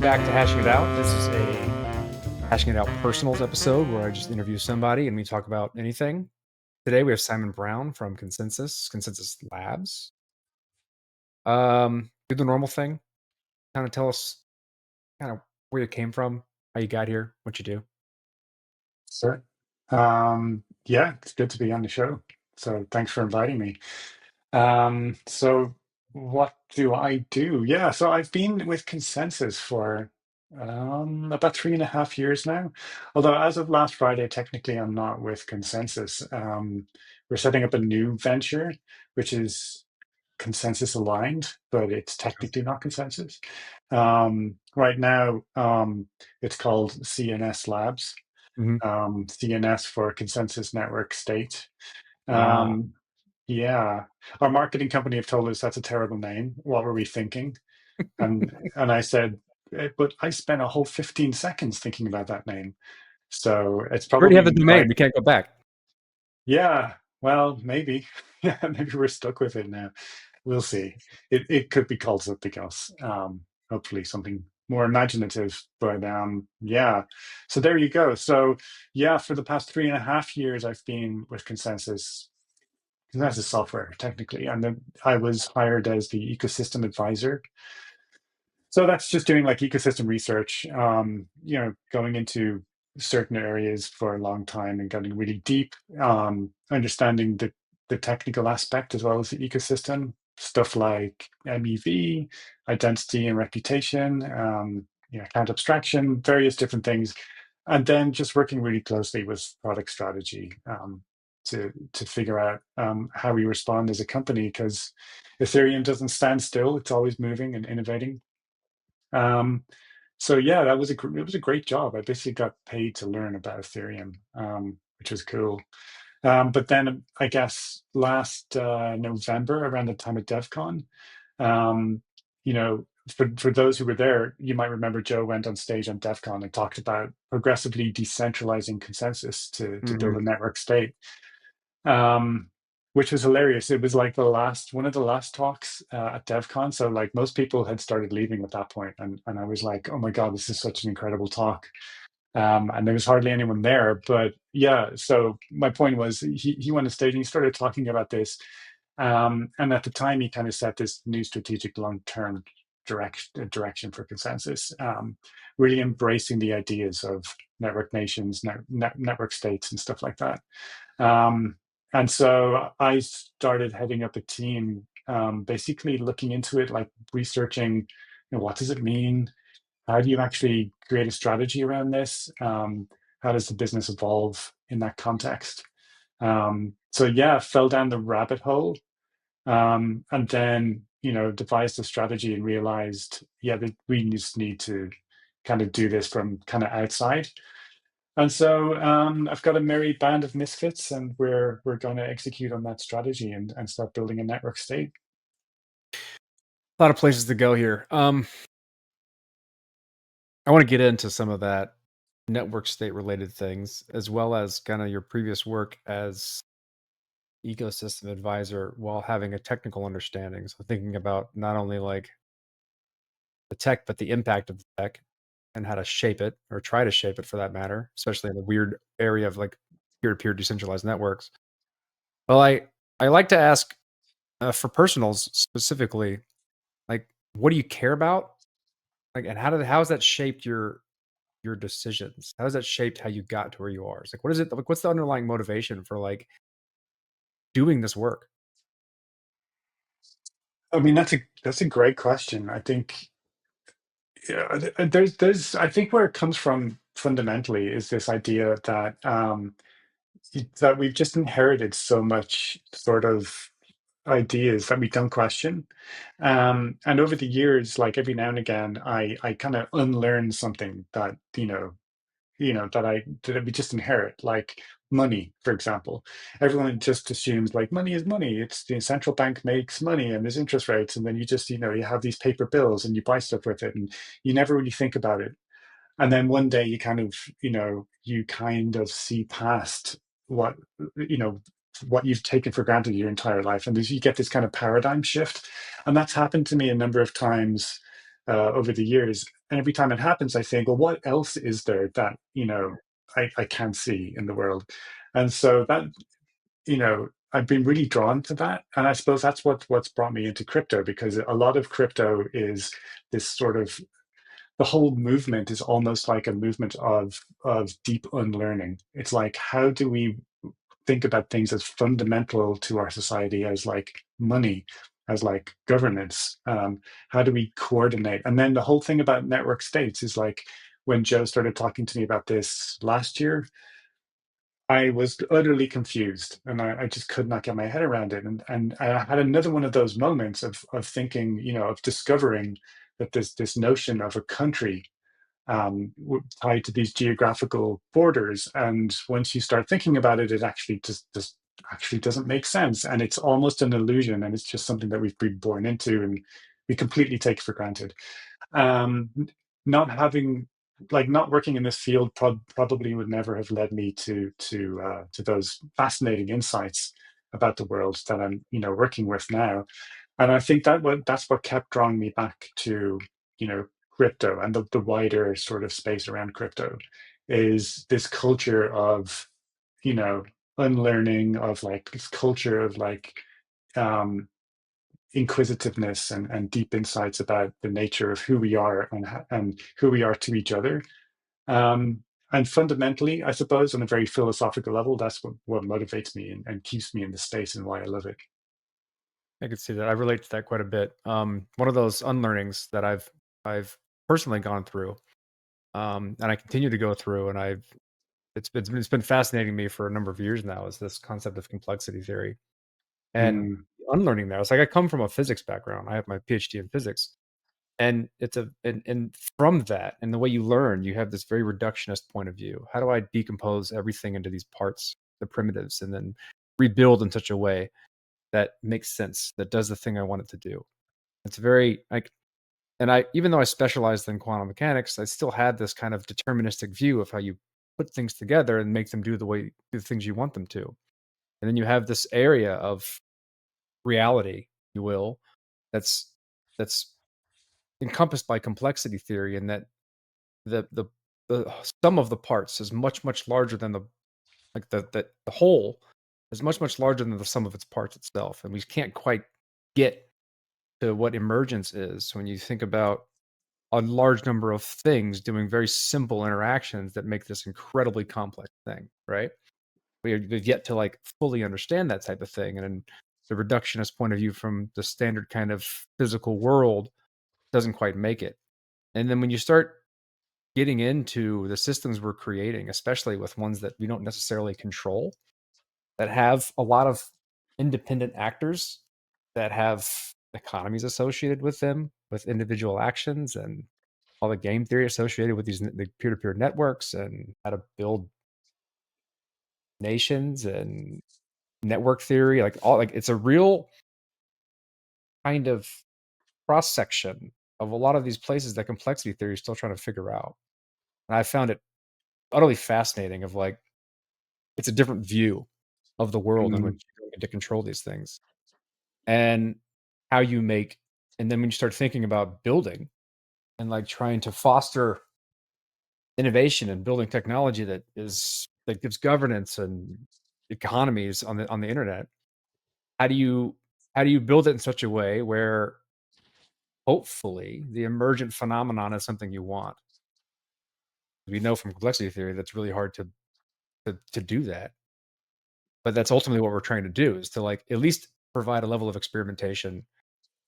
back to Hashing It Out. This is a Hashing It Out Personals episode where I just interview somebody and we talk about anything. Today we have Simon Brown from ConsenSys Labs. Do the normal thing. Kind of tell us kind of where you came from, how you got here, what you do. Sure. Yeah, it's good to be on the show. So thanks for inviting me. So what do I do? Yeah, so I've been with ConsenSys for about 3.5 years now. Although as of last Friday, technically I'm not with ConsenSys. We're setting up a new venture, which is consensus aligned, but it's technically not consensus. Right now, it's called CNS Labs. Hmm. CNS for ConsenSys Network State. Ah, Um, yeah, our marketing company have told us that's a terrible name. What were we thinking? And I said, but I spent a whole 15 seconds thinking about that name. So it's we already have the probably domain. quite, We can't go back. yeah, well, maybe. Yeah, maybe we're stuck with it now. We'll see. It could be called something else. Hopefully something more imaginative. But yeah. So there you go. So yeah, for the past 3.5 years, I've been with consensus software technically, and then I was hired as the ecosystem advisor. So that's just doing like ecosystem research. Going into certain areas for a long time and getting really deep, understanding the technical aspect as well as the ecosystem stuff like MEV, identity and reputation, account abstraction, various different things, and then just working really closely with product strategy to figure out how we respond as a company because Ethereum doesn't stand still; it's always moving and innovating. Um, so yeah, it was a great job. I basically got paid to learn about Ethereum, which was cool. But then I guess last November, around the time of DevCon, um, for those who were there, you might remember Joe went on stage on DevCon and talked about progressively decentralizing consensus to build Hmm. a network state, um, which was hilarious. It was like one of the last talks at DevCon. So like most people had started leaving at that point, and I was like, oh my god, this is such an incredible talk. And there was hardly anyone there. But yeah, so my point was he went on stage and he started talking about this. And at the time, he kind of set this new strategic long-term direction for consensus, really embracing the ideas of network nations, network states, and stuff like that. Um, and so I started heading up a team, basically looking into it, like researching, what does it mean? How do you actually create a strategy around this? How does the business evolve in that context? So yeah, fell down the rabbit hole, and then devised a strategy and realized, yeah, that we just need to kind of do this from kind of outside. And so I've got a merry band of misfits, and we're going to execute on that strategy and start building a network state. A lot of places to go here. I want to get into some of that network state related things, as well as kind of your previous work as ecosystem advisor while having a technical understanding. So thinking about not only like the tech, but the impact of the tech and how to shape it or try to shape it for that matter, especially in the weird area of like peer-to-peer decentralized networks. Well, I like to ask for personals specifically, like what do you care about? Like, and how has that shaped your decisions? How has that shaped how you got to where you are? It's like, what is it? Like, what's the underlying motivation for like doing this work? I mean, that's a great question. I think, yeah, there's I think where it comes from fundamentally is this idea that we've just inherited so much sort of ideas that we don't question. And over the years, like every now and again, I kind of unlearn something that that we just inherit, like money, for example. Everyone just assumes like money is money. It's the central bank makes money and there's interest rates, and then you just you have these paper bills and you buy stuff with it, and you never really think about it. And then one day you kind of see past what you know what you've taken for granted your entire life, and you get this kind of paradigm shift. And that's happened to me a number of times, over the years. And every time it happens, I think, well, what else is there that, I can't see in the world? And so that, I've been really drawn to that. And I suppose that's what's brought me into crypto, because a lot of crypto is this sort of, the whole movement is almost like a movement of deep unlearning. It's like, how do we think about things as fundamental to our society as like money, as like governance? How do we coordinate? And then the whole thing about network states is like, when Joe started talking to me about this last year, I was utterly confused, and I just could not get my head around it. And I had another one of those moments of thinking, of discovering that this notion of a country, tied to these geographical borders. And once you start thinking about it, it actually just actually doesn't make sense, and it's almost an illusion, and it's just something that we've been born into, and we completely take for granted. um, Not having, like, not working in this field probably would never have led me to those fascinating insights about the world that I'm working with now. And I think that's what kept drawing me back to crypto, and the wider sort of space around crypto, is this culture of you know unlearning, of like this culture of like um inquisitiveness and deep insights about the nature of who we are, and who we are to each other. Um, and fundamentally, I suppose, on a very philosophical level, that's what motivates me, and keeps me in the space, and why I love it. I can see that. I relate to that quite a bit. One of those unlearnings that I've personally gone through, and I continue to go through, and it's been fascinating me for a number of years now, is this concept of complexity theory. And Mm, unlearning that, it's like I come from a physics background. I have my PhD in physics, and and from that, and the way you learn, you have this very reductionist point of view. How do I decompose everything into these parts, the primitives, and then rebuild in such a way that makes sense, that does the thing I want it to do? It's very like, and I, even though I specialized in quantum mechanics, I still had this kind of deterministic view of how you put things together and make them do the things you want them to. And then you have this area of reality, you will, that's that's encompassed by complexity theory, and that the the the sum of the parts is much larger than the whole is much larger than the sum of its parts itself, and we can't quite get to what emergence is when you think about a large number of things doing very simple interactions that make this incredibly complex thing, right? We've yet to like fully understand that type of thing, and then the reductionist point of view from the standard kind of physical world doesn't quite make it. And then when you start getting into the systems we're creating, especially with ones that we don't necessarily control, that have a lot of independent actors, that have economies associated with them, with individual actions, and all the game theory associated with the peer-to-peer networks, and how to build nations, and network theory, like all, like it's a real kind of cross section of a lot of these places that complexity theory is still trying to figure out. And I found it utterly fascinating, of like, it's a different view of the world in which mm, you get to control these things, and how you make, and then when you start thinking about building, and like trying to foster innovation and building technology that gives governance and economies on the internet, how do you build it in such a way where hopefully the emergent phenomenon is something you want? We know from complexity theory that's really hard to do that, but that's ultimately what we're trying to do, is to like at least provide a level of experimentation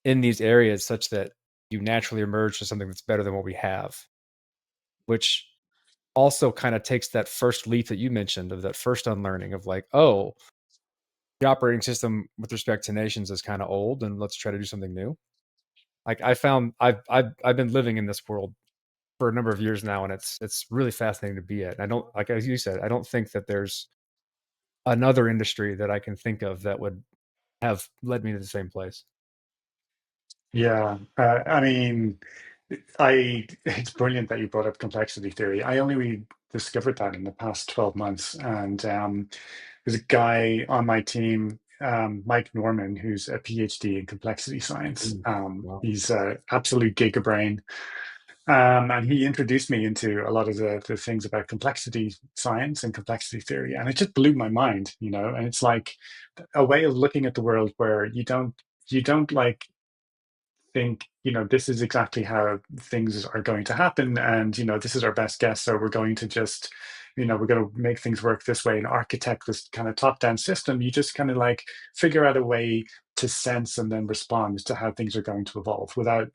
in these areas such that you naturally emerge to something that's better than what we have, which also kind of takes that first leap that you mentioned, of that first unlearning of like, oh, the operating system with respect to nations is kind of old, and let's try to do something new. Like I found I've been living in this world for a number of years now, and it's really fascinating to be at. And I don't, like as you said, I don't think that there's another industry that I can think of that would have led me to the same place. yeah, I mean, I it's brilliant that you brought up complexity theory. I only discovered that in the past 12 months, and there's a guy on my team. Mike Norman, who's a PhD in complexity science. Mm. Wow. He's an absolute gigabrain. And he introduced me into a lot of the things about complexity science and complexity theory. And it just blew my mind, you know, and it's like a way of looking at the world where you don't like think, you know, this is exactly how things are going to happen, and you know, this is our best guess, so we're going to just, you know, we're going to make things work this way and architect this kind of top-down system. You just kind of like figure out a way to sense and then respond to how things are going to evolve without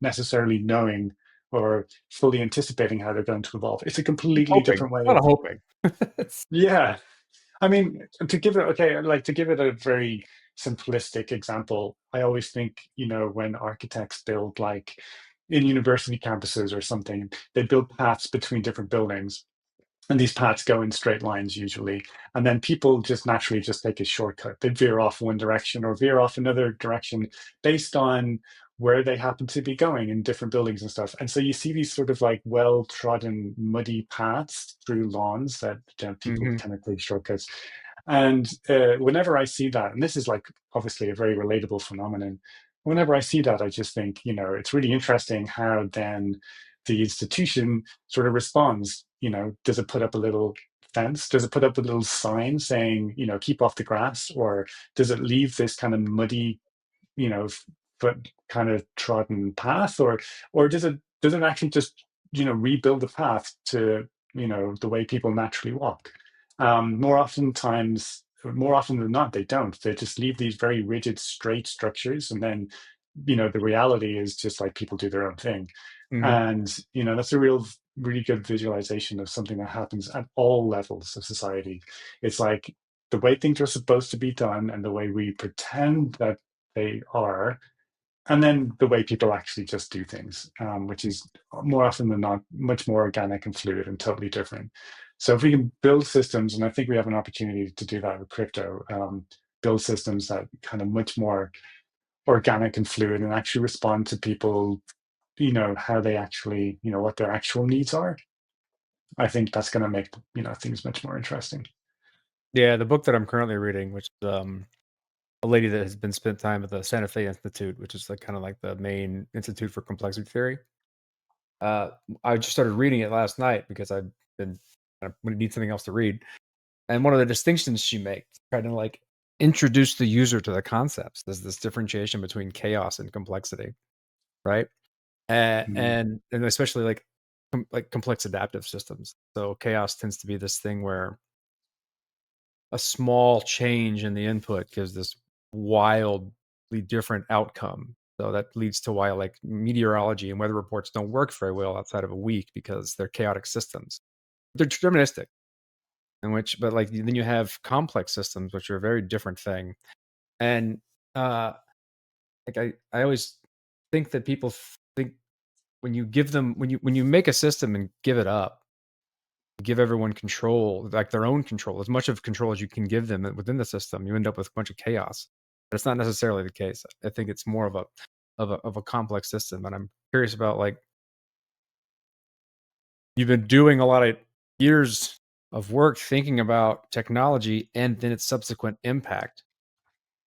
necessarily knowing or fully anticipating how they're going to evolve. It's a completely Hoping. different way A lot of, of hoping. yeah, I mean, to give it, okay, like to give it a very simplistic example, I always think, you know, when architects build like in university campuses or something, they build paths between different buildings, and these paths go in straight lines usually, and then people just naturally just take a shortcut. They veer off one direction or veer off another direction based on where they happen to be going in different buildings and stuff. And so you see these sort of like well trodden muddy paths through lawns that, you know, people Hmm. kind of take shortcuts. And whenever I see that, and this is like obviously a very relatable phenomenon, whenever I see that, I just think, you know, it's really interesting how then the institution sort of responds. You know, does it put up a little fence? Does it put up a little sign saying, you know, keep off the grass? Or does it leave this kind of muddy, you know, foot kind of trodden path? Or does it actually just, you know, rebuild the path to, you know, the way people naturally walk? More often than not, they don't. They just leave these very rigid, straight structures, and then, you know, the reality is just like people do their own thing. Hmm. And you know, that's a really good visualization of something that happens at all levels of society. It's like the way things are supposed to be done and the way we pretend that they are, and then the way people actually just do things, which is more often than not much more organic and fluid and totally different. So if we can build systems, and I think we have an opportunity to do that with crypto, build systems that kind of much more organic and fluid and actually respond to people, you know, how they actually, you know, what their actual needs are. I think that's going to make, you know, things much more interesting. Yeah, the book that I'm currently reading, which is a lady that has been spent time at the Santa Fe Institute, which is like kind of like the main institute for complexity theory. Uh, I just started reading it last night because I've been kind of need something else to read. And one of the distinctions she makes, trying to like introduce the user to the concepts. There's this differentiation between chaos and complexity, right? Mm. And especially like like complex adaptive systems. So chaos tends to be this thing where a small change in the input gives this wildly different outcome. So that leads to why like meteorology and weather reports don't work very well outside of a week because they're chaotic systems. They're deterministic, in which, but like then you have complex systems, which are a very different thing. And uh, like I always think that people think when you give them when you make a system and give it up, give everyone control, like their own control, as much of control as you can give them within the system, you end up with a bunch of chaos. But it's not necessarily the case. I think it's more of a complex system. And I'm curious about like you've been doing a lot of years of work thinking about technology and then its subsequent impact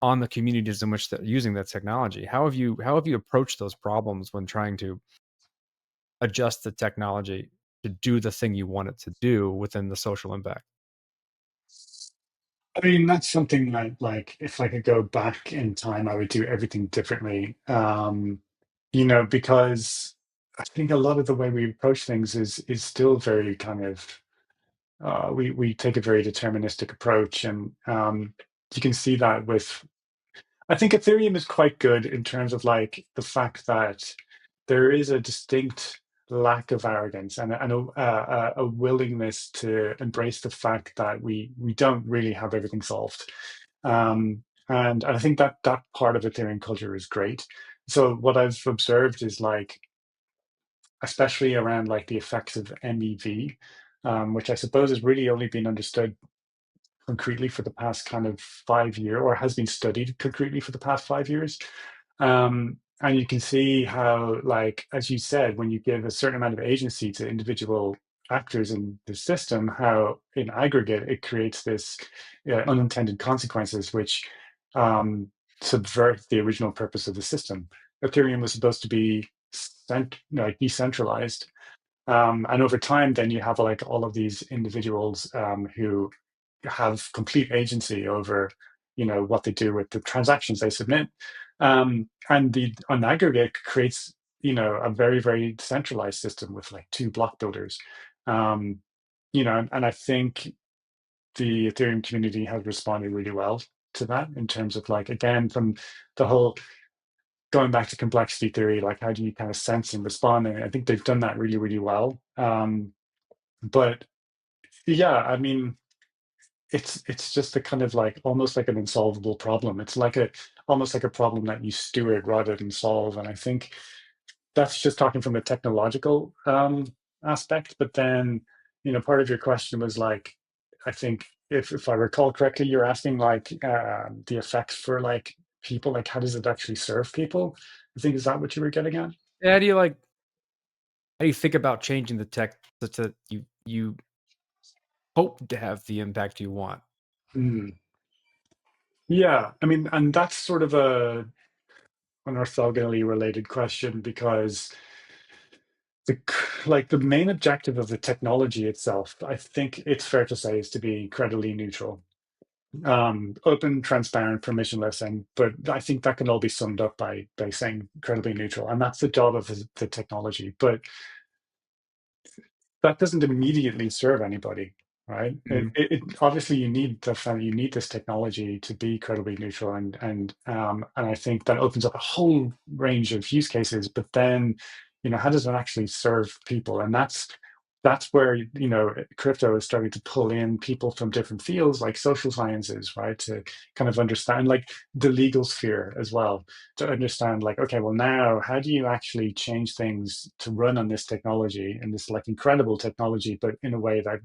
on the communities in which they're using that technology. How have you approached those problems when trying to adjust the technology to do the thing you want it to do within the social impact? I mean, that's something that, like, if I could go back in time, I would do everything differently. You know, because I think a lot of the way we approach things is still very kind of we take a very deterministic approach, and you can see that with. I think Ethereum is quite good in terms of like the fact that there is a distinct lack of arrogance and a willingness to embrace the fact that we don't really have everything solved. And I think that that part of Ethereum culture is great. So what I've observed is like, especially around like the effects of MEV, which I suppose has really only been understood concretely for the past kind of 5 year, or has been studied concretely for the past 5 years. And you can see how, like, as you said, when you give a certain amount of agency to individual actors in the system, how in aggregate it creates this unintended consequences, which um, subvert the original purpose of the system. Ethereum was supposed to be like decentralized, and over time, then you have like all of these individuals who have complete agency over, what they do with the transactions they submit, and the on aggregate creates, a very very centralized system with like two block builders, um, and I think the Ethereum community has responded really well to that in terms of like again from the whole going back to complexity theory, like how do you kind of sense and respond? And I think they've done that really, really well. But yeah, I mean, it's just a kind of like almost like an insolvable problem. It's like a almost like a problem that you steward rather than solve. And I think that's just talking from a technological aspect. But then, part of your question was like, I think if I recall correctly, you're asking like the effects for like people, like how does it actually serve people? I think is that what you were getting at? How do you like? How do you think about changing the tech such that you hope to have the impact you want? Hmm. Yeah, I mean, and that's sort of an orthogonally related question because the like the main objective of the technology itself, I think it's fair to say, is to be incredibly neutral, open, transparent, permissionless, and but I think that can all be summed up by saying incredibly neutral, and that's the job of the technology. But that doesn't immediately serve anybody, right? Mhm, Obviously you need this technology to be credibly neutral, and I think that opens up a whole range of use cases. But then, how does it actually serve people? And that's where crypto is starting to pull in people from different fields like social sciences, right, to kind of understand like the legal sphere as well, to understand like, okay, well, now how do you actually change things to run on this technology and this like incredible technology, but in a way that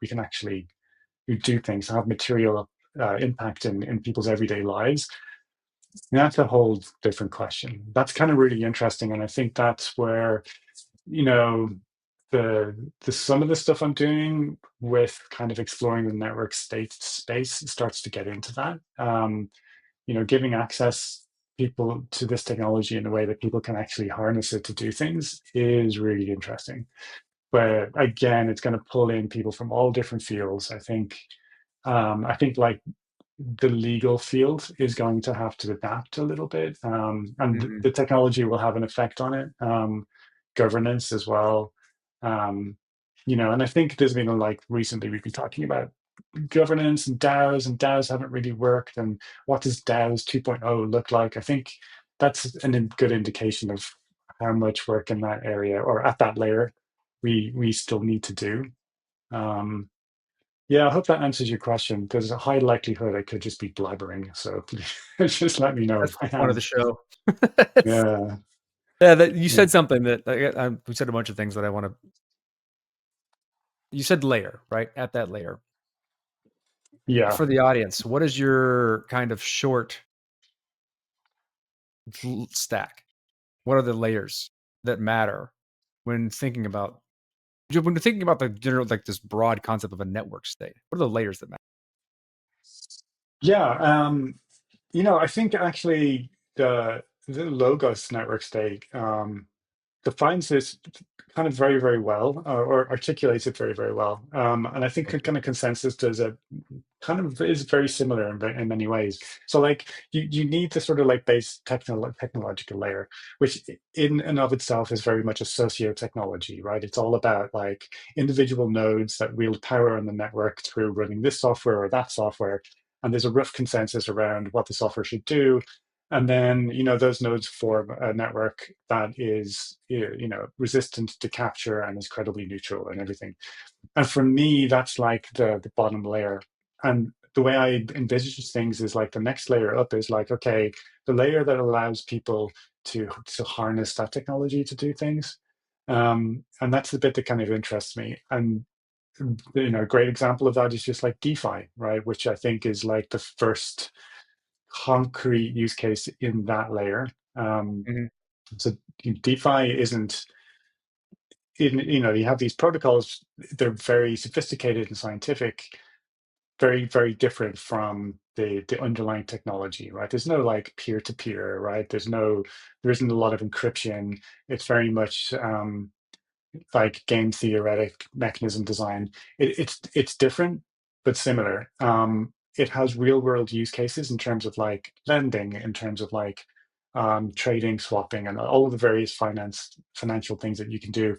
we can actually do things, have material impact in people's everyday lives. And that's a whole different question. That's kind of really interesting, and I think that's where you know the some of the stuff I'm doing with kind of exploring the network state space starts to get into that. Giving access people to this technology in a way that people can actually harness it to do things is really interesting. But again, it's going to pull in people from all different fields. I think like the legal field is going to have to adapt a little bit, and mhm. the technology will have an effect on it. Governance as well, um, and I think there's been like recently we've been talking about governance and DAOs haven't really worked. And what does DAOs 2.0 look like? I think that's a good indication of how much work in that area or at that layer we still need to do. Um, yeah, I hope that answers your question. There's a high likelihood I could just be blabbering, so please just let me know That's if the I point of the am. show. Yeah, Yeah, that you yeah, said something that we said a bunch of things that I wanna you said layer, right? At that layer. yeah. For the audience, what is your kind of short stack? What are the layers that matter when thinking about when you're thinking about the general, like this broad concept of a network state? What are the layers that matter? Yeah, I think actually the Logos network state defines this kind of very, very well, or articulates it very, very well. And I think kind of consensus does a kind of is very similar in many ways. So like you need the sort of like base technological layer, which in and of itself is very much a socio technology, right? It's all about like individual nodes that wield power on the network through running this software or that software. And there's a rough consensus around what the software should do. And then, those nodes form a network that is, resistant to capture and is credibly neutral and everything. And for me, that's like the bottom layer. And the way I envisage things is like the next layer up is like, okay, the layer that allows people to harness that technology to do things. And that's the bit that kind of interests me. And a great example of that is just like DeFi, right? Which I think is like the first concrete use case in that layer. Mhm, So DeFi isn't you have these protocols, they're very sophisticated and scientific, very, very different from the underlying technology, right? There's no like peer-to-peer, right? There isn't a lot of encryption. It's very much like game theoretic mechanism design. It's different but similar. It has real world use cases in terms of like lending, in terms of like trading, swapping, and all of the various financial things that you can do.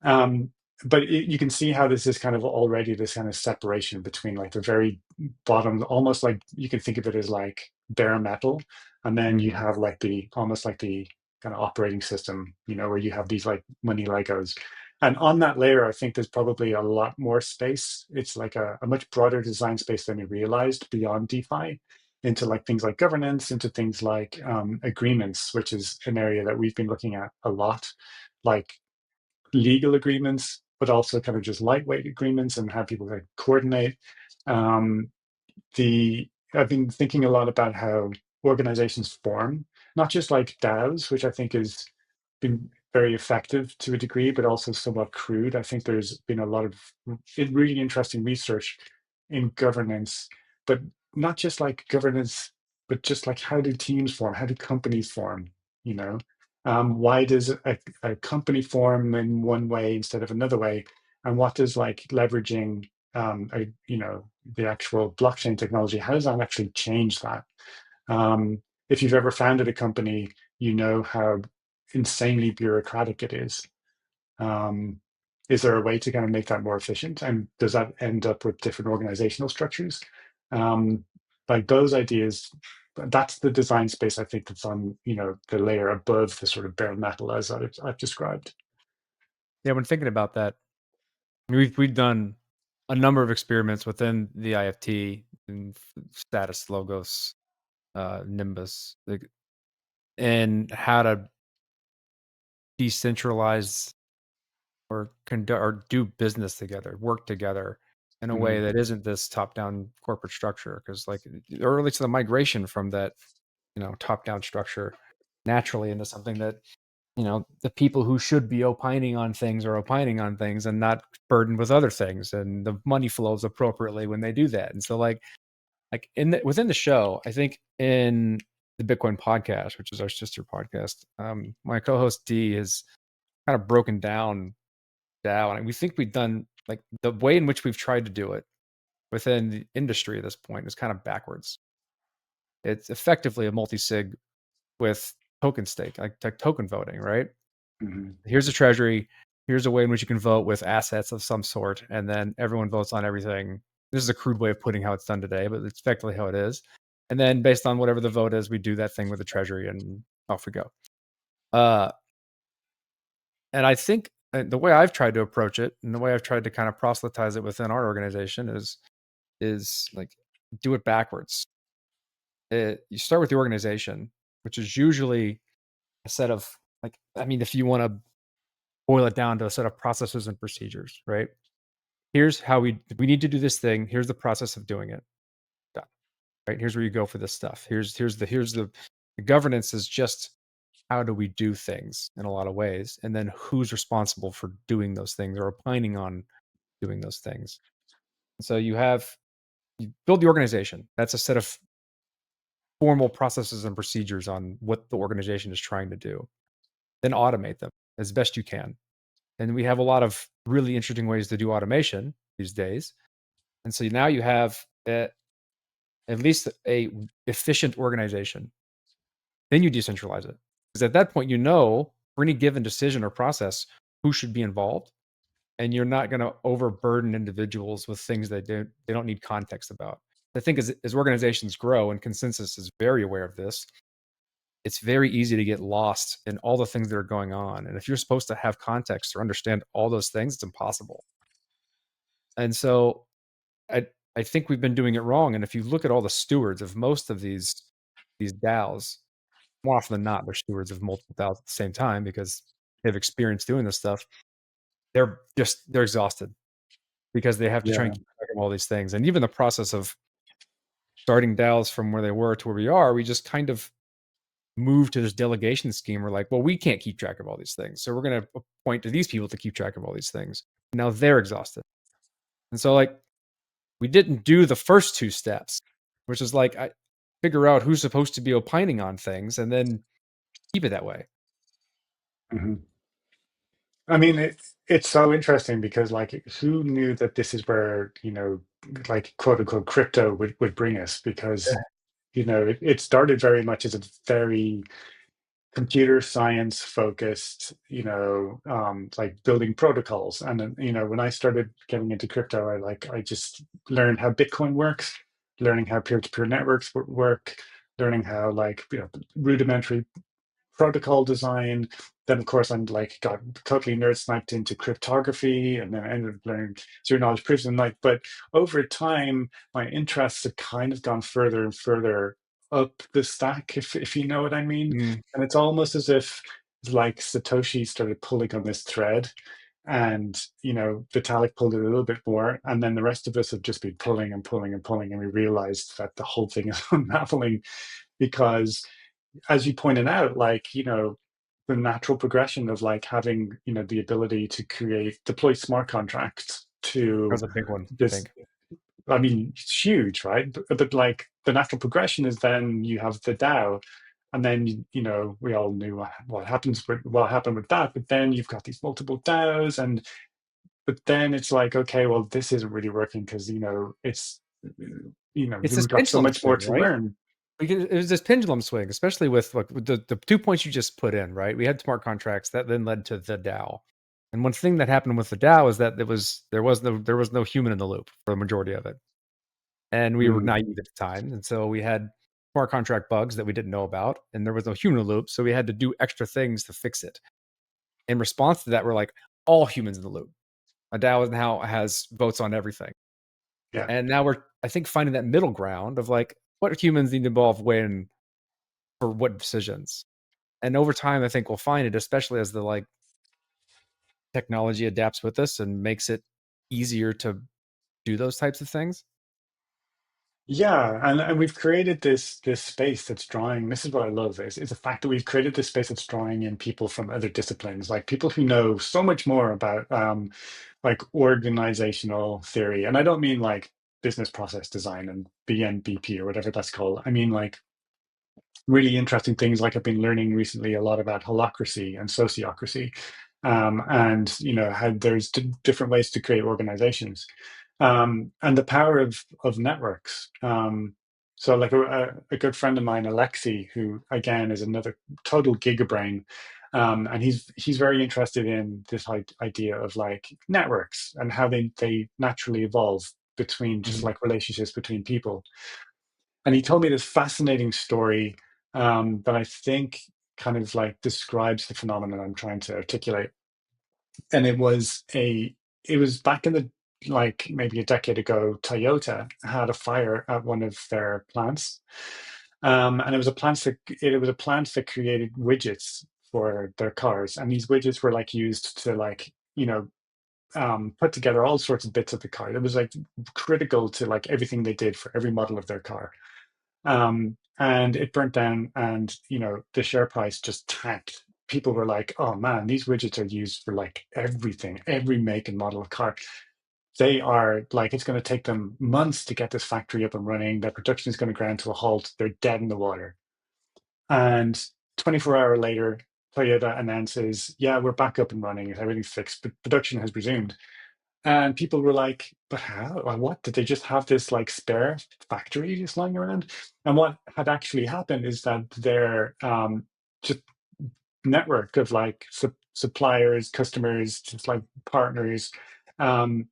Um, but you can see how this is kind of already this kind of separation between like the very bottom, almost like you can think of it as like bare metal, and then you Mhm. have like the almost like the kind of operating system, where you have these like money Legos. And on that layer, I think there's probably a lot more space. It's like a much broader design space than we realized beyond DeFi, into like things like governance, into things like agreements, which is an area that we've been looking at a lot, like legal agreements, but also kind of just lightweight agreements and how people can coordinate. Um, the I've been thinking a lot about how organizations form, not just like DAOs, which I think has been very effective to a degree, but also somewhat crude. I think there's been a lot of really interesting research in governance, but not just like governance, but just like how do teams form? How do companies form? You know, why does a company form in one way instead of another way? And what does like leveraging the actual blockchain technology, how does that actually change that? If you've ever founded a company, you know how insanely bureaucratic it is. Um, is there a way to kind of make that more efficient? And does that end up with different organizational structures? Um, like those ideas, that's the design space I think that's on, the layer above the sort of bare metal as I've described. Yeah, when thinking about that, we've done a number of experiments within the IFT and status logos, Nimbus, like, and how to decentralize or conduct or do business together, work together in a way Mhm, that isn't this top-down corporate structure. Because like or at least the migration from that, top-down structure naturally into something that, the people who should be opining on things are opining on things and not burdened with other things, and the money flows appropriately when they do that. And so like within the show, I think in the Bitcoin podcast, which is our sister podcast, my co-host D has kind of broken down DAO, and we think we've done like the way in which we've tried to do it within the industry at this point is kind of backwards. It's effectively a multi-sig with token stake, like token voting, right? mhm. Here's a treasury. Here's a way in which you can vote with assets of some sort, and then everyone votes on everything. This is a crude way of putting how it's done today, but it's effectively how it is. And then based on whatever the vote is, we do that thing with the treasury, and off we go. Uh, and I think the way I've tried to approach it, and the way I've tried to kind of proselytize it within our organization is like do it backwards. You start with the organization, which is usually a set of like, I mean, if you want to boil it down to a set of processes and procedures, right? Here's how we need to do this thing. Here's the process of doing it. Done. Right? Here's where you go for this stuff. The governance is just how do we do things in a lot of ways, and then who's responsible for doing those things or opining on doing those things. So you build the organization. That's a set of formal processes and procedures on what the organization is trying to do. Then automate them as best you can. And we have a lot of really interesting ways to do automation these days. And so now you have at least a efficient organization. Then you decentralize it. Because at that point, for any given decision or process, who should be involved. And you're not going to overburden individuals with things they don't need context about. I think as organizations grow, and ConsenSys is very aware of this, it's very easy to get lost in all the things that are going on. And if you're supposed to have context or understand all those things, it's impossible. And so I I think we've been doing it wrong. And if you look at all the stewards of most of these DAOs, more often than not, they're stewards of multiple DAOs at the same time because they've experienced doing this stuff. They're exhausted because they have to try and Yeah. keep track of all these things. And even the process of starting DAOs from where they were to where we are, we just kind of moved to this delegation scheme. We're like, well, we can't keep track of all these things, so we're going to appoint to these people to keep track of all these things. Now they're exhausted, and so like we didn't do the first two steps, which is like I figure out who's supposed to be opining on things, and then keep it that way. Mhm. I mean, it's so interesting because like, who knew that this is where, like quote unquote crypto would bring us? Because it started very much as a very computer science focused, like building protocols. And then, when I started getting into crypto, I just learned how Bitcoin works, learning how peer-to-peer networks work, learning how like rudimentary protocol design. Then, of course, I'm like got totally nerd sniped into cryptography, and then I ended up learning zero knowledge proofs. And like, but over time, my interests have kind of gone further and further up the stack, if you know what I mean. Mm. And it's almost as if like Satoshi started pulling on this thread, and Vitalik pulled it a little bit more, and then the rest of us have just been pulling and pulling and pulling, and we realized that the whole thing is unraveling because, as you pointed out, like, the natural progression of like having, the ability to deploy smart contracts That's to a big one, I this. think. I mean, it's huge, right? But like the natural progression is then you have the DAO, and then we all knew what happened with that. But then you've got these multiple DAOs, and but then it's like, okay, well, this isn't really working because it's It's this we've got so pendulum much more swing, to right? learn. Because it was this pendulum swing, especially with like with the 2 points you just put in, right? We had smart contracts that then led to the DAO. And one thing that happened with the DAO is that there was no human in the loop for the majority of it. And we were Mm, naive at the time. And so we had smart contract bugs that we didn't know about, and there was no human in the loop. So we had to do extra things to fix it. In response to that, we're like, all humans in the loop. A DAO now has votes on everything. yeah. And now we're, I think, finding that middle ground of like, what humans need to involve when for what decisions. And over time, I think we'll find it, especially as the like technology adapts with us and makes it easier to do those types of things. Yeah, and we've created this space that's drawing. This is what I love is the fact that we've created this space that's drawing in people from other disciplines, like people who know so much more about like organizational theory. And I don't mean like business process design and BNBP or whatever that's called. I mean like really interesting things, like I've been learning recently a lot about holacracy and sociocracy, and how there's different ways to create organizations, and the power of networks. So like a good friend of mine, Alexi, who again is another total gigabrain, and he's very interested in this idea of like networks and how they naturally evolve between just Mhm. like relationships between people. And he told me this fascinating story, that I think kind of like describes the phenomenon I'm trying to articulate. And it was back in the, like maybe a decade ago, Toyota had a fire at one of their plants. And it was a plant that created widgets for their cars. And these widgets were like used to like, put together all sorts of bits of the car. It was like critical to like everything they did for every model of their car. And it burnt down, and the share price just tanked. People were like, oh man, these widgets are used for like everything, every make and model of car. They are like, it's going to take them months to get this factory up and running. Their production is going to grind to a halt. They're dead in the water. And 24 hours later, Toyota announces, yeah, we're back up and running, everything's fixed, but production has resumed. And people were like, but how? Or what? Did they just have this like spare factory just lying around? And what had actually happened is that their just network of like suppliers, customers, just like partners, um,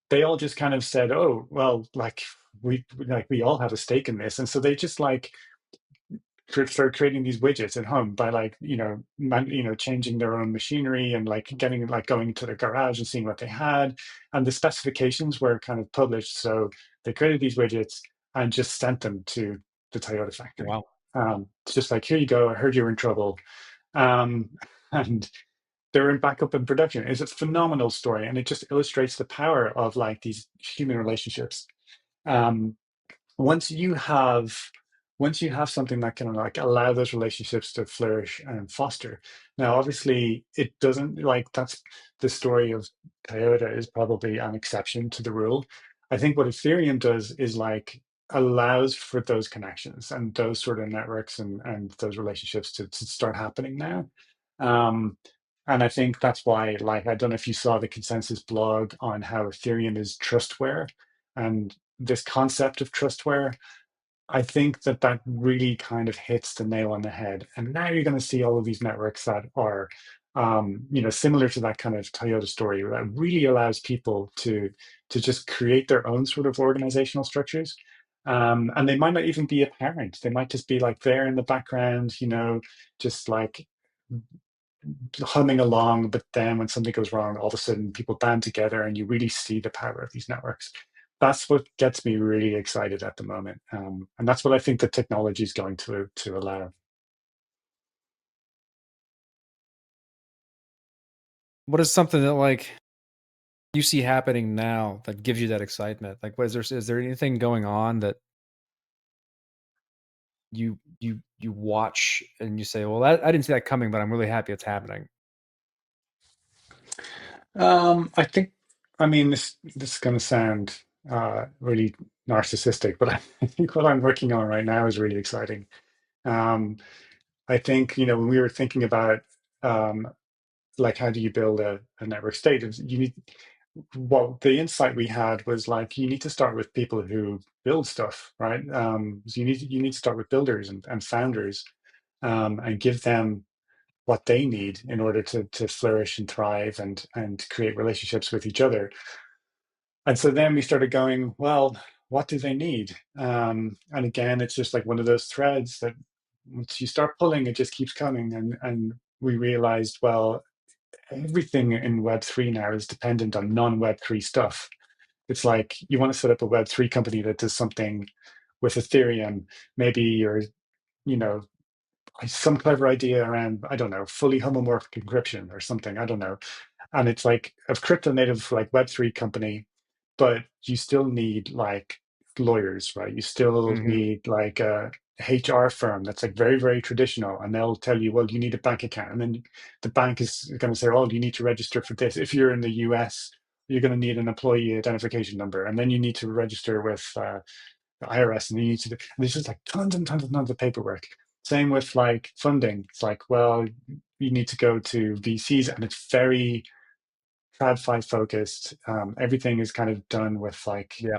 they all just kind of said, oh, well, we all have a stake in this. And so they just like start creating these widgets at home by like changing their own machinery and like getting like going to the garage and seeing what they had, and the specifications were kind of published, so they created these widgets and just sent them to the Toyota factory. Wow. It's just like, here you go, I heard you were in trouble. um, and they're in backup and production. It's a phenomenal story, and it just illustrates the power of like these human relationships. um, Once you have once you have something that can like allow those relationships to flourish and foster. Now, obviously, it doesn't like that's the story of Toyota is probably an exception to the rule. I think what Ethereum does is like allows for those connections and those sort of networks and those relationships to start happening now. Um, and I think that's why, like, I don't know if you saw the consensus blog on how Ethereum is trustware and this concept of trustware. I think that that really kind of hits the nail on the head. And now you're going to see all of these networks that are, similar to that kind of Toyota story that really allows people to just create their own sort of organizational structures. And they might not even be apparent. They might just be like there in the background, just like humming along. But then when something goes wrong, all of a sudden people band together and you really see the power of these networks. That's what gets me really excited at the moment. And that's what I think the technology is going to allow. What is something that like you see happening now that gives you that excitement? Like, what is there anything going on that you watch and you say, "Well, I didn't see that coming, but I'm really happy it's happening." I think, I mean, this is going to sound really narcissistic, but I think what I'm working on right now is really exciting. Um, I think, when we were thinking about um, like how do you build a network state, you need well, the insight we had was like you need to start with people who build stuff, right? So you need to start with builders and founders, and give them what they need in order to flourish and thrive and create relationships with each other. And so then we started going, well, what do they need? And again, it's just like one of those threads that once you start pulling, it just keeps coming. And we realized, well, everything in Web3 now is dependent on non-Web3 stuff. It's like you want to set up a Web3 company that does something with Ethereum, maybe you're, you know, some clever idea around, I don't know, fully homomorphic encryption or something. I don't know. And it's like a crypto native like Web3 company, but you still need like lawyers, right? You still Mhm. need like a HR firm that's like very, very traditional, and they'll tell you, well, you need a bank account. And then the bank is going to say, oh, you need to register for this. If you're in the US, you're going to need an employee identification number. And then you need to register with the IRS, and you need to do, and there's just like tons and tons and tons of paperwork. Same with like funding. It's like, well, you need to go to VCs, and it's very TradFi focused. Everything is kind of done with like Yeah.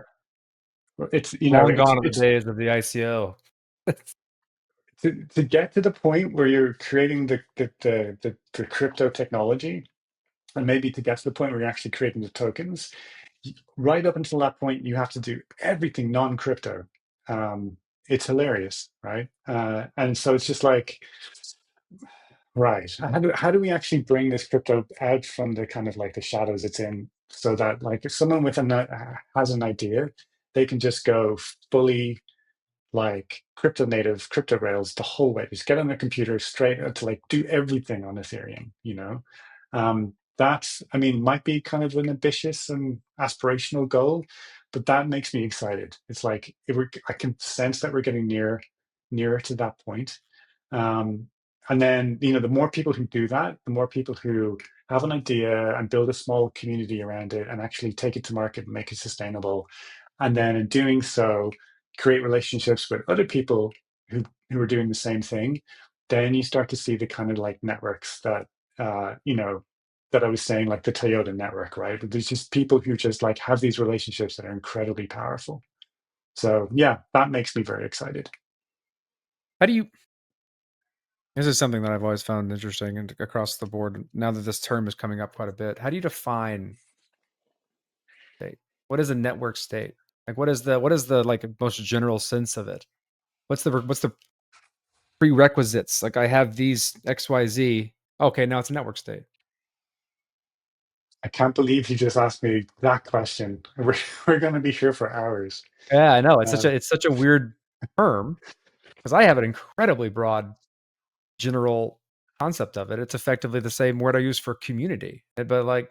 it's Long it's gone are the it's days of the ICO. to get to the point where you're creating the crypto technology, and maybe to get to the point where you're actually creating the tokens. Right up until that point, you have to do everything non-crypto. Um, it's hilarious, right? And so it's just like, right, how do we actually bring this crypto out from the kind of like the shadows it's in, so that like if someone with has an idea, they can just go fully like crypto native, crypto rails the whole way. Just get on the computer straight to like do everything on Ethereum. That's, I mean, might be kind of an ambitious and aspirational goal, but that makes me excited. It's like I can sense that we're getting nearer to that point. Um, and then, the more people who do that, the more people who have an idea and build a small community around it and actually take it to market and make it sustainable. And then in doing so, create relationships with other people who are doing the same thing, then you start to see the kind of like networks that uh, you know that I was saying, like the Toyota network, right? But there's just people who just like have these relationships that are incredibly powerful. So yeah, that makes me very excited. How do you This is something that I've always found interesting and across the board now that this term is coming up quite a bit. How do you define state? What is a network state? Like what is the like most general sense of it? What's the prerequisites? Like I have these XYZ. Okay, now it's a network state. I can't believe you just asked me that question. We're going to be here for hours. Yeah, I know. It's such Uh, a it's such a weird term because I have an incredibly broad general concept of it. It's effectively the same word I use for community, but like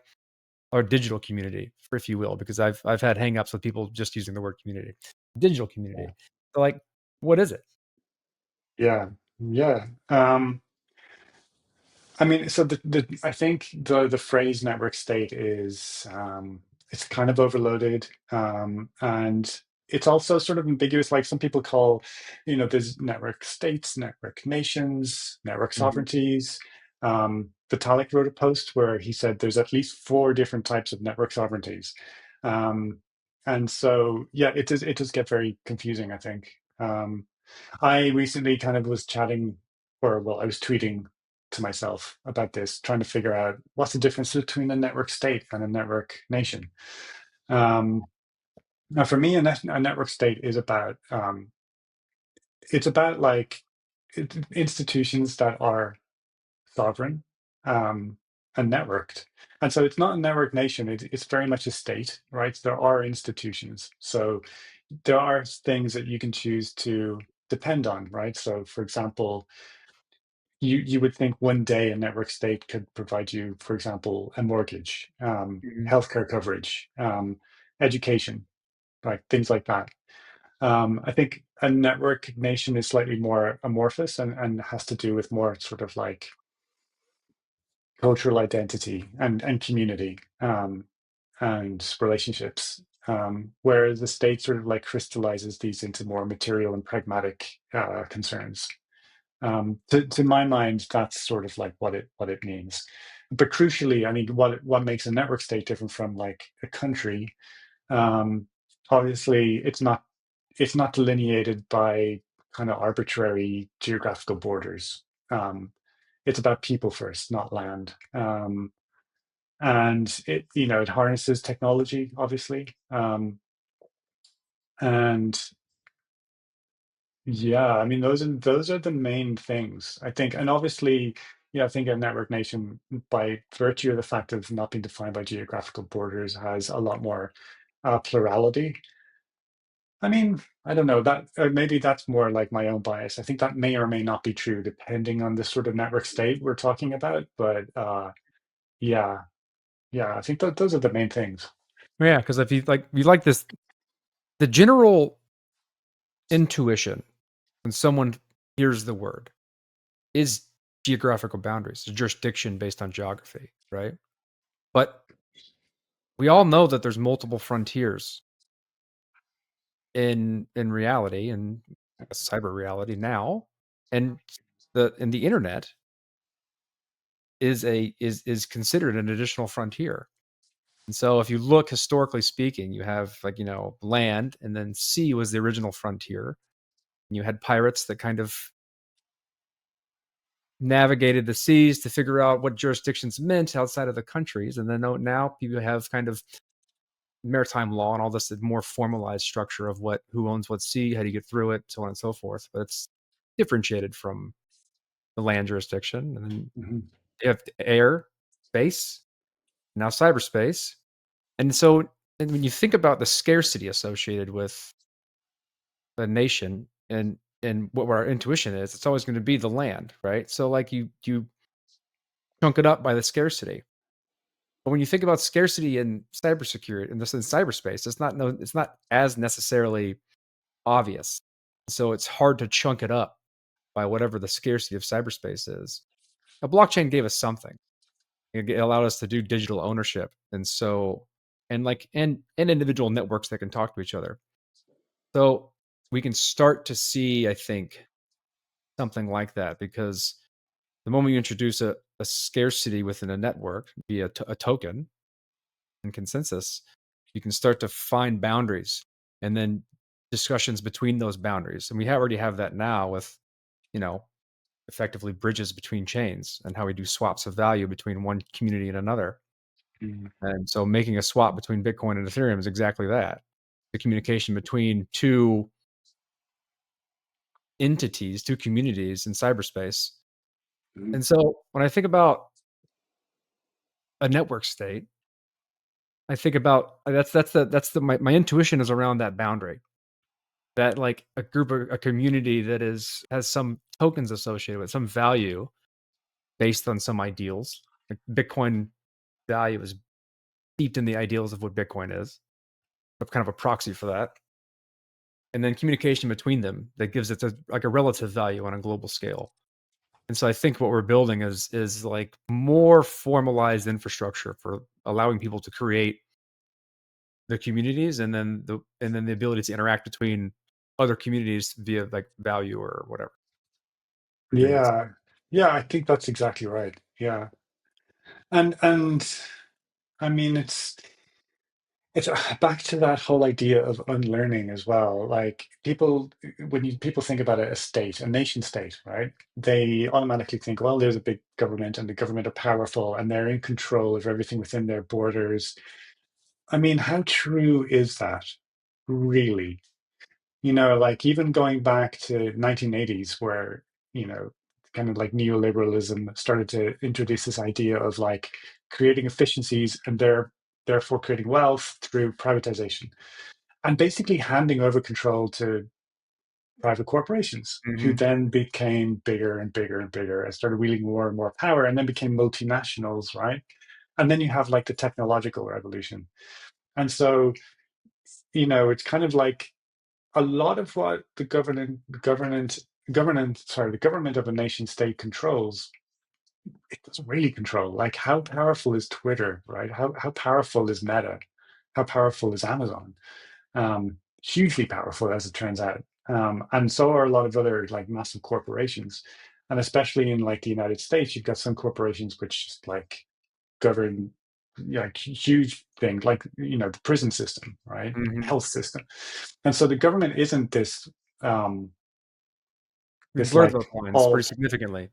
or digital community, if you will, because I've had hangups with people just using the word community. Digital yeah. community. So like, what is it? Yeah, yeah. I mean, so I think the phrase network state is it's kind of overloaded, and it's also sort of ambiguous. Like some people call, there's network states, network nations, network Mhm. sovereignties. Vitalik wrote a post where he said there's at least four different types of network sovereignties, um, and so yeah, it does get very confusing, I think. I recently kind of was chatting, or well, I was tweeting to myself about this, trying to figure out what's the difference between a network state and a network nation. Um, Now, for me, a network state is about it's about like institutions that are sovereign and networked. And so it's not a network nation, it's very much a state, right? There are institutions. So there are things that you can choose to depend on, right? So, for example, you would think one day a network state could provide you, for example, a mortgage, Mhm. healthcare coverage, education, like things like that. I think a network nation is slightly more amorphous and has to do with more sort of like cultural identity and community and relationships. Whereas the state sort of like crystallizes these into more material and pragmatic concerns. To my mind, that's sort of like what it means. But crucially, I mean, what makes a network state different from like a country? Um, Obviously, it's not delineated by kind of arbitrary geographical borders. Um, it's about people first, not land. And it harnesses technology, obviously. And yeah, I mean, those are the main things, I think. And obviously, I think a network nation, by virtue of the fact of not being defined by geographical borders, has a lot more plurality. I mean, I don't know that maybe that's more like my own bias. I think that may or may not be true depending on the sort of network state we're talking about. But yeah, yeah, I think that those are the main things. Yeah, because if you like this, the general intuition when someone hears the word is geographical boundaries, jurisdiction based on geography, right? But we all know that there's multiple frontiers in reality and cyber reality now, and the internet is considered an additional frontier. And so if you look historically speaking, you have land, and then sea was the original frontier. And you had pirates that kind of navigated the seas to figure out what jurisdictions meant outside of the countries. And then now people have kind of maritime law and all this more formalized structure of who owns what sea, how do you get through it, so on and so forth. But it's differentiated from the land jurisdiction. And then Mhm, you have air, space, now cyberspace. And so and when you think about the scarcity associated with a nation and what our intuition is, it's always going to be the land, right? So like you chunk it up by the scarcity. But when you think about scarcity in cybersecurity, in this in cyberspace, it's not as necessarily obvious. So it's hard to chunk it up by whatever the scarcity of cyberspace is. A blockchain gave us something. It allowed us to do digital ownership, and individual networks that can talk to each other. So we can start to see, I think, something like that because the moment you introduce a scarcity within a network via a token and consensus, you can start to find boundaries and then discussions between those boundaries. And we already have that now with, you know, effectively bridges between chains and how we do swaps of value between one community and another. mhm, And so making a swap between Bitcoin and Ethereum is exactly that. The communication between two entities, two communities in cyberspace. mhm, And so when I think about a network state, I think about that's my intuition is around that boundary. That like a community that has some tokens associated with some value based on some ideals. Like Bitcoin value is steeped in the ideals of what Bitcoin is. Kind of a proxy for that. and then communication between them that gives it like a relative value on a global scale. And so I think what we're building is like more formalized infrastructure for allowing people to create the communities, and then the ability to interact between other communities via like value or whatever agreements. Yeah. Yeah, I think that's exactly right. Yeah. And I mean it's back to that whole idea of unlearning as well. Like people, when people think about a state, a nation state, right? They automatically think, well, there's a big government, and the government are powerful, and they're in control of everything within their borders. I mean, how true is that, really? Like even going back to 1980s, where kind of like neoliberalism started to introduce this idea of like creating efficiencies and therefore creating wealth through privatization and basically handing over control to private corporations who Mhm. then became bigger and bigger and bigger and started wielding more and more power and then became multinationals, right? And then you have like the technological revolution. And so, it's kind of like a lot of what the government of a nation state controls, it doesn't really control. Like how powerful is Twitter, right? How powerful is Meta? How powerful is Amazon? Hugely powerful, as it turns out. And so are a lot of other like massive corporations. And especially in like the United States, you've got some corporations which just like govern like huge things like the prison system, right? Mhm. Health system. And so the government isn't um We've this blurred like those lines pretty all significantly.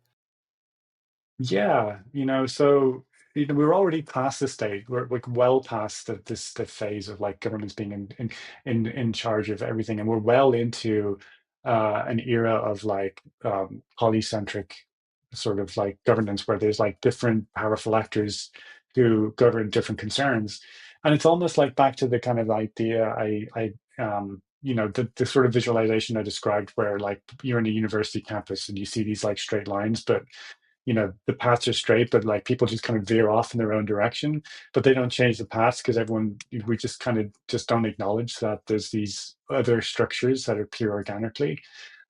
yeah, so we're already past the state. We're like well past the phase of like governments being in charge of everything, and we're well into an era of like polycentric sort of like governance where there's like different powerful actors who govern different concerns. And it's almost like back to the kind of idea the sort of visualization I described where like you're in a university campus and you see these like straight lines, but the paths are straight, but like people just kind of veer off in their own direction, but they don't change the paths because we just kind of just don't acknowledge that there's these other structures that appear organically.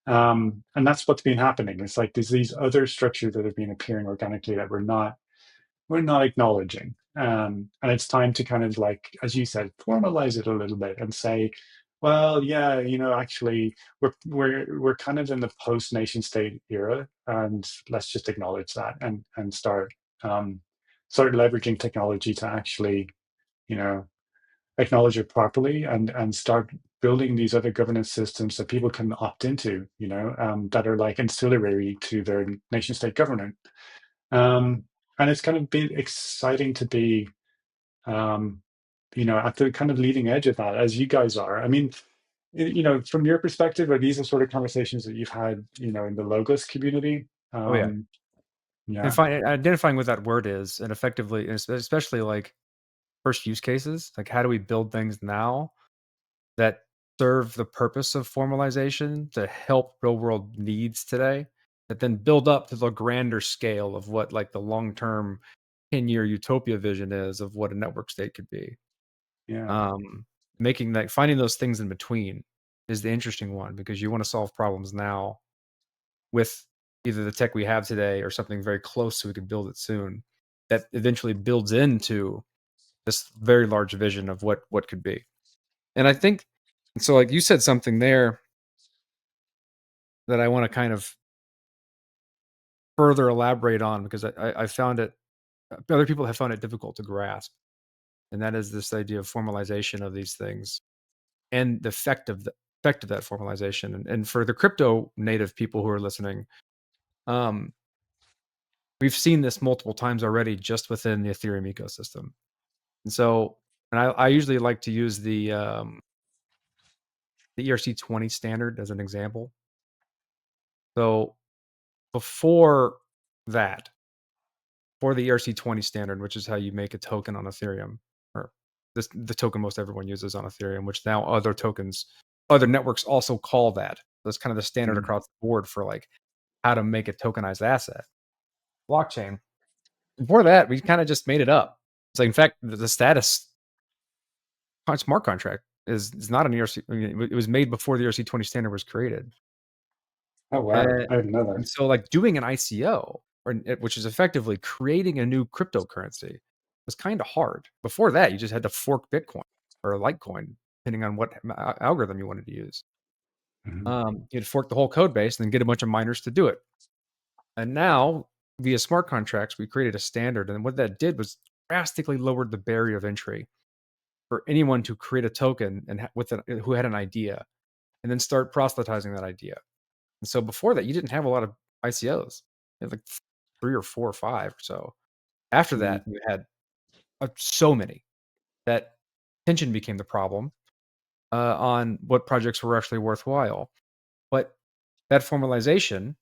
And that's what's been happening. It's like there's these other structures that have been appearing organically that we're not acknowledging. And it's time to kind of like, as you said, formalize it a little bit and say, well, yeah, actually, we're kind of in the post nation state era, and let's just acknowledge that and start leveraging technology to actually, you know, acknowledge it properly and start building these other governance systems that people can opt into, that are like ancillary to their nation state government. Um, and it's kind of been exciting to be, um, at the kind of leading edge of that, as you guys are. I mean, from your perspective, are these the sort of conversations that you've had, in the Logos community? Oh, yeah. And Yeah, identifying what that word is and effectively, and especially like first use cases, like how do we build things now that serve the purpose of formalization to help real world needs today, that then build up to the grander scale of what like the long-term 10-year utopia vision is of what a network state could be. yeah, Um, Making that finding those things in between is the interesting one because you want to solve problems now with either the tech we have today or something very close so we can build it soon that eventually builds into this very large vision of what could be. And I think so like you said something there that I want to kind of further elaborate on because I found it other people have found it difficult to grasp. And that is this idea of formalization of these things and the effect of that formalization. And for the crypto native people who are listening, um, we've seen this multiple times already just within the Ethereum ecosystem. And so, and I usually like to use the ERC-20 standard as an example. So before that, for the ERC-20 standard, which is how you make a token on Ethereum, or the token most everyone uses on Ethereum, which now other networks also call that. That's kind of the standard mm, across the board for like how to make a tokenized asset. Blockchain. Before that, we kind of just made it up. It's like, in fact, the status smart contract. is not an ERC. I mean, it was made before the ERC-20 standard was created. Oh wow, And I didn't know and that. so, like, doing an ICO, which is effectively creating a new cryptocurrency, was kinda hard. Before that, you just had to fork Bitcoin or Litecoin, depending on what algorithm you wanted to use. Mhm. You'd fork the whole code base and then get a bunch of miners to do it. And now, via smart contracts, we created a standard, and what that did was drastically lowered the barrier of entry for anyone to create a token and who had an idea, and then start proselytizing that idea. And so before that, you didn't have a lot of ICOs. You had like 3 or 4 or 5 or so. After Mhm. that, you had, so many that tension became the problem, on what projects were actually worthwhile. But that formalization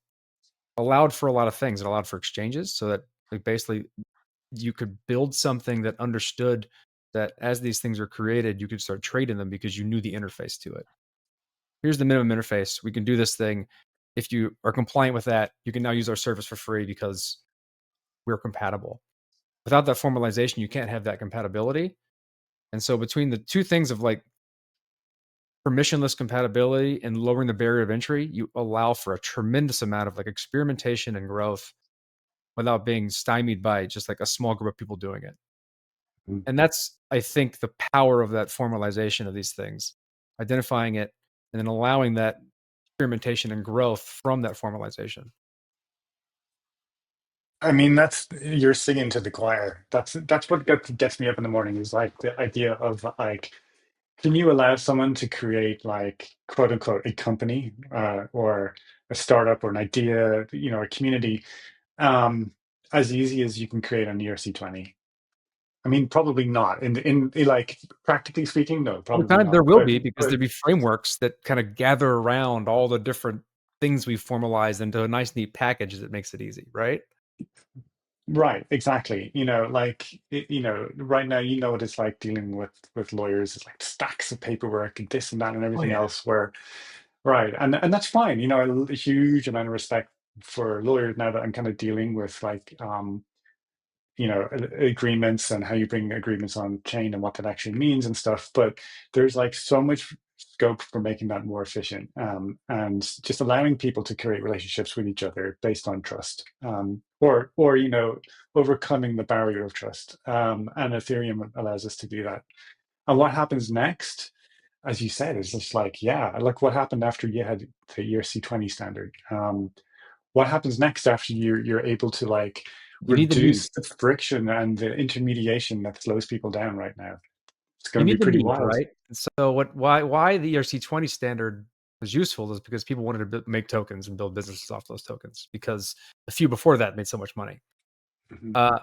allowed for a lot of things. It allowed for exchanges so that, like, basically you could build something that understood that as these things are created, you could start trading them because you knew the interface to it. Here's the minimum interface. We can do this thing. If you are compliant with that, you can now use our service for free because we're compatible. Without that formalization, you can't have that compatibility. And so between the two things of like permissionless compatibility and lowering the barrier of entry, you allow for a tremendous amount of like experimentation and growth without being stymied by just like a small group of people doing it. Mhm. And that's, I think, the power of that formalization of these things, identifying it and then allowing that experimentation and growth from that formalization. I mean, that's you're singing to the choir. That's what gets me up in the morning is like the idea of like, can you allow someone to create like quote unquote a company or a startup or an idea, a community, um, as easy as you can create on ERC-20? I mean, probably not. In like practically speaking, no, Over probably time, there not. will be because But there'll be frameworks that kinda gather around all the different things we formalized into a nice, neat package that makes it easy, right? right, exactly. Like right now, what it's like dealing with lawyers. It's like stacks of paperwork and this and that and Oh, everything yeah. else. Where right, and that's fine. A huge amount of respect for lawyers now that I'm kind of dealing with like agreements and how you bring agreements on chain and what that actually means and stuff. But there's like so much scope for making that more efficient, and just allowing people to create relationships with each other based on trust, or overcoming the barrier of trust. And Ethereum allows us to do that. And what happens next, as you said, is just like, yeah, like what happened after you had the ERC-20 standard. What happens next after you're able to like You need the need. reduce the friction and the intermediation that slows people down right now? It's You going to be need the pretty need, wild. right? And so why the ERC-20 standard was useful is because people wanted to make tokens and build businesses off those tokens because the few before that made so much money. Mhm. Uh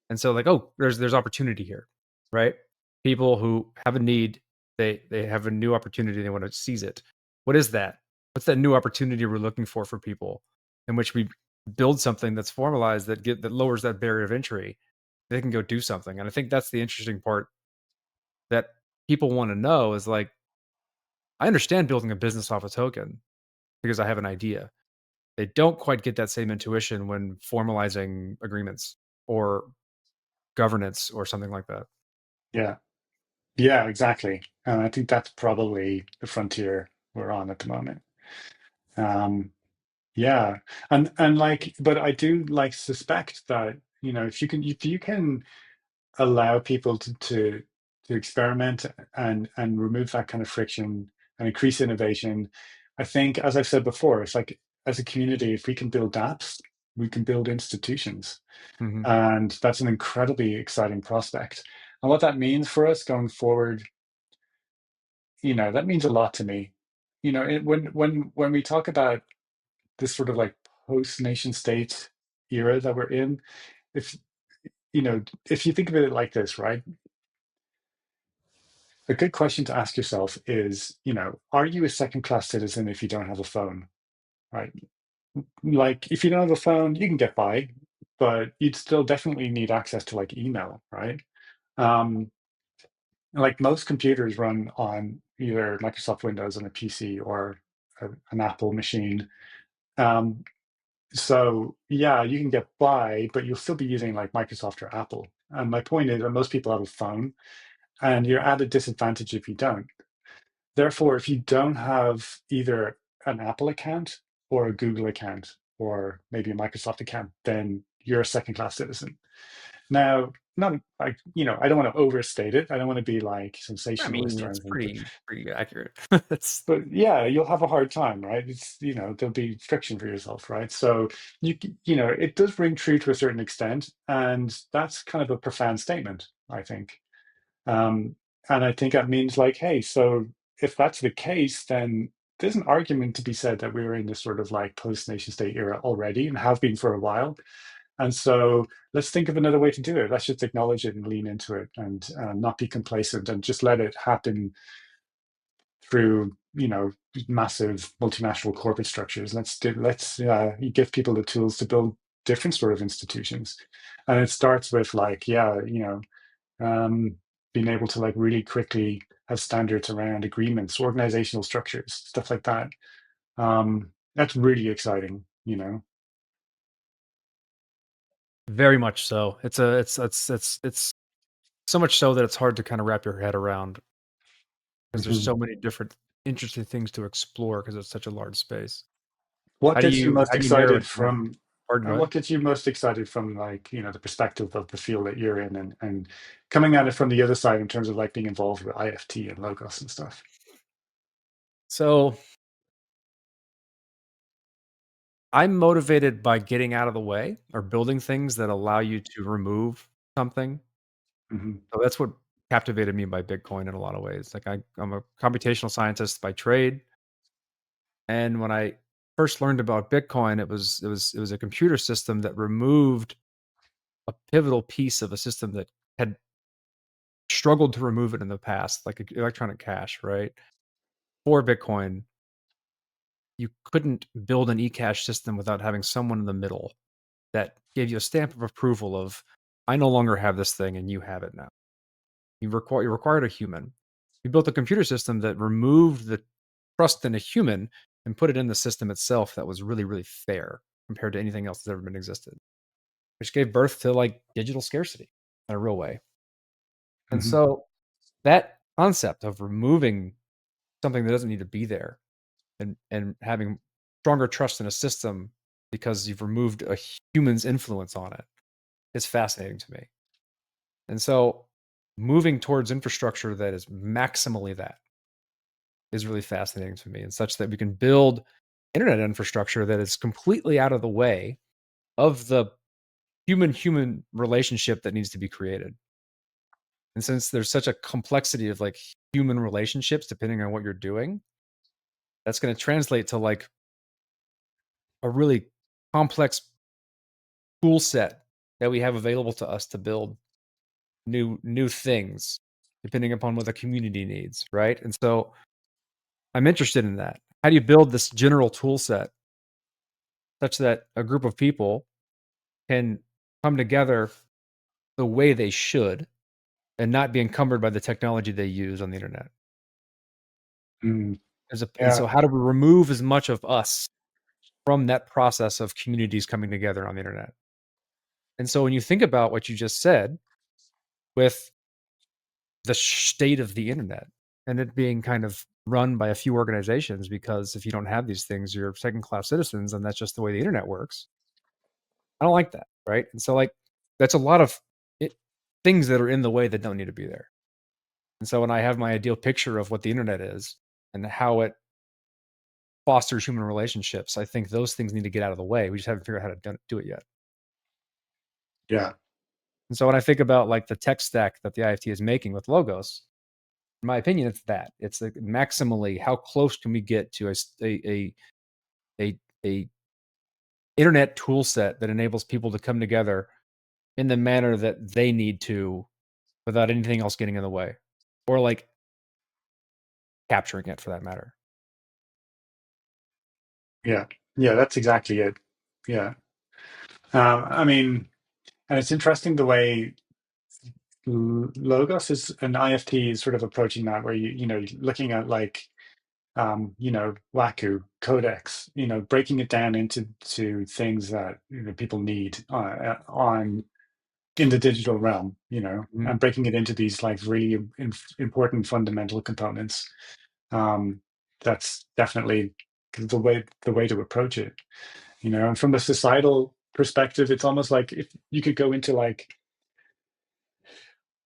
And so like, oh, there's opportunity here, right? People who have a need, they have a new opportunity, they want to seize it. What is that? What's that new opportunity we're looking for people in which we build something that's formalized that lowers that barrier of entry. They can go do something. And I think that's the interesting part that people want to know is like, I understand building a business off a token because I have an idea. They don't quite get that same intuition when formalizing agreements or governance or something like that. Yeah, yeah, exactly. And I think that's probably the frontier we're on at the moment. Um, yeah, and like, but I do like suspect that if you can allow people to experiment and remove that kind of friction and increase innovation. I think, as I've said before, it's like as a community, if we can build apps, we can build institutions, Mhm. and that's an incredibly exciting prospect. And what that means for us going forward, that means a lot to me. When we talk about this sort of like post nation state era that we're in, if if you think of it like this, right? A good question to ask yourself is, are you a second class citizen if you don't have a phone, right? Like, if you don't have a phone, you can get by, but you'd still definitely need access to like email, right? Um, like most computers run on either Microsoft Windows on a PC or an Apple machine. Um, so yeah, you can get by, but you'll still be using like Microsoft or Apple. And my point is that most people have a phone. and you're at a disadvantage if you don't. Therefore, if you don't have either an Apple account or a Google account or maybe a Microsoft account, then you're a second class citizen. Now, not like, I don't want to overstate it. I don't want to be like I mean, sensationalist or it's anything, but pretty accurate. It's yeah, you'll have a hard time, right? It's, there'll be friction for yourself, right? So it does ring true to a certain extent, and that's kind of a profound statement, I think. Um, and I think that means like, hey, so if that's the case, then there's an argument to be said that we're in this sort of like post nation state era already and have been for a while. And so let's think of another way to do it. Let's just acknowledge it and lean into it and not be complacent and just let it happen through, massive multinational corporate structures. Let's give people the tools to build different sort of institutions. And it starts with like, um, being able to like really quickly have standards around agreements, organizational structures, stuff like that. That's really exciting. very much so. It's so much so that it's hard to kind of wrap your head around because there's Mhm. so many different interesting things to explore because it's such a large space. What gets you most How do you narrow excited it down? from Pardon, go ahead. what gets you most excited from like, the perspective of the field that you're in and coming at it from the other side in terms of like being involved with IFT and logos and stuff? So I'm motivated by getting out of the way or building things that allow you to remove something. Hmm. So that's what captivated me by Bitcoin in a lot of ways. Like I'm a computational scientist by trade, and when I first learned about Bitcoin, it was a computer system that removed a pivotal piece of a system that had struggled to remove it in the past, like electronic cash, right? For Bitcoin, you couldn't build an eCash system without having someone in the middle that gave you a stamp of approval of, I no longer have this thing and you have it now. You required a human. You built a computer system that removed the trust in a human and put it in the system itself that was really, really fair compared to anything else that's ever been existed, which gave birth to like digital scarcity in a real way. And Hmm. so that concept of removing something that doesn't need to be there and having stronger trust in a system because you've removed a human's influence on it is fascinating to me. And so moving towards infrastructure that is maximally that is really fascinating to me, and such that we can build internet infrastructure that is completely out of the way of the human relationship that needs to be created. And since there's such a complexity of like human relationships depending on what you're doing, that's going to translate to like a really complex tool set that we have available to us to build new things depending upon what the community needs, right? And so I'm interested in that. How do you build this general tool set such that a group of people can come together the way they should and not be encumbered by the technology they use on the internet? Mm. And Yeah. so how do we remove as much of us from that process of communities coming together on the internet? And so when you think about what you just said with the state of the internet and it being kind of run by a few organizations, because if you don't have these things, you're second class citizens, and that's just the way the internet works. I don't like that, right? And so, like, that's a lot of it, things that are in the way that don't need to be there. And so, when I have my ideal picture of what the internet is and how it fosters human relationships, I think those things need to get out of the way. We just haven't figured out how to do it yet. Yeah. And so, when I think about like the tech stack that the IFT is making with logos, in my opinion, it's that it's like maximally how close can we get to a internet tool set that enables people to come together in the manner that they need to without anything else getting in the way or like capturing it for that matter. Yeah. Yeah. That's exactly it. Yeah. I mean, and it's interesting the way Logos is an IFT is sort of approaching that, where looking at like Waku, Codex, breaking it down into things that people need on in the digital realm, Mhm. and breaking it into these like really important fundamental components. Um, that's definitely the way to approach it. And from a societal perspective, it's almost like if you could go into like,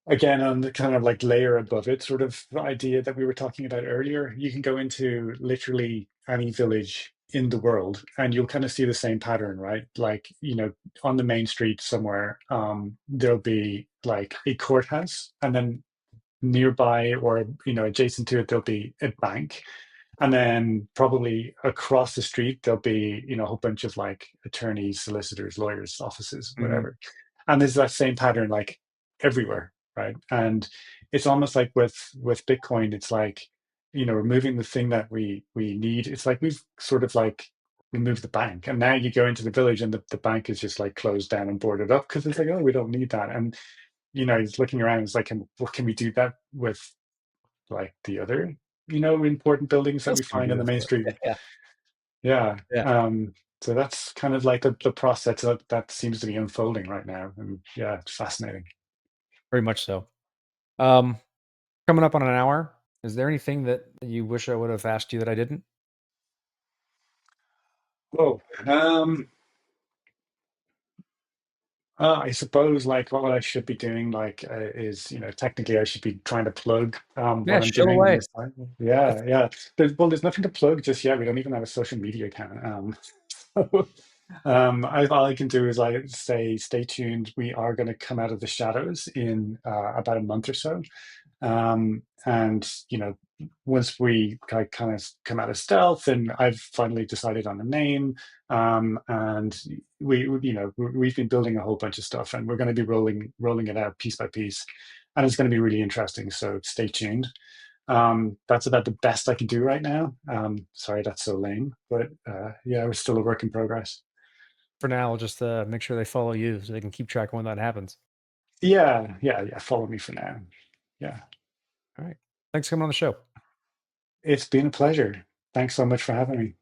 again, on the kind of like layer above it sort of idea that we were talking about earlier, you can go into literally any village in the world and you'll kind of see the same pattern, right? Like, on the main street somewhere, there'll be like a courthouse, and then nearby or adjacent to it there'll be a bank, and then probably across the street, there'll be, a whole bunch of like attorneys, solicitors, lawyers, offices, Mhm. whatever. And there's that same pattern like everywhere, right? And it's almost like with Bitcoin, it's like, removing the thing that we need. It's like we've sort of like removed the bank. And now you go into the village and the bank is just like closed down and boarded up because it's like, oh, we don't need that. And he's looking around, it's like, what can we do that with like the other important buildings What that else we can we find do on the this main for? street. Yeah. Yeah. Yeah. So that's kind of like the process that seems to be unfolding right now. And yeah, it's fascinating. Very much so. Um, Coming up on an hour. Is there anything that you wish I would have asked you that I didn't? Whoa. I suppose like what I should be doing like is technically I should be trying to plug Yeah, what I'm shoot doing on away. the side. Yeah, yeah. There's nothing to plug just yet. We don't even have a social media account. So, all I can do is I say stay tuned. We are going to come out of the shadows in about a month or so. And once we kind of come out of stealth, and I've finally decided on a name, and we've been building a whole bunch of stuff, and we're going to be rolling it out piece by piece, and it's going to be really interesting. So stay tuned. That's about the best I can do right now. Sorry, that's so lame, but yeah, we're still a work in progress. For now, I'll just make sure they follow you so they can keep track of when that happens. Yeah, yeah, yeah. Follow me for now. Yeah, All right. Thanks for coming on the show. it's been a pleasure. Thanks so much for having me.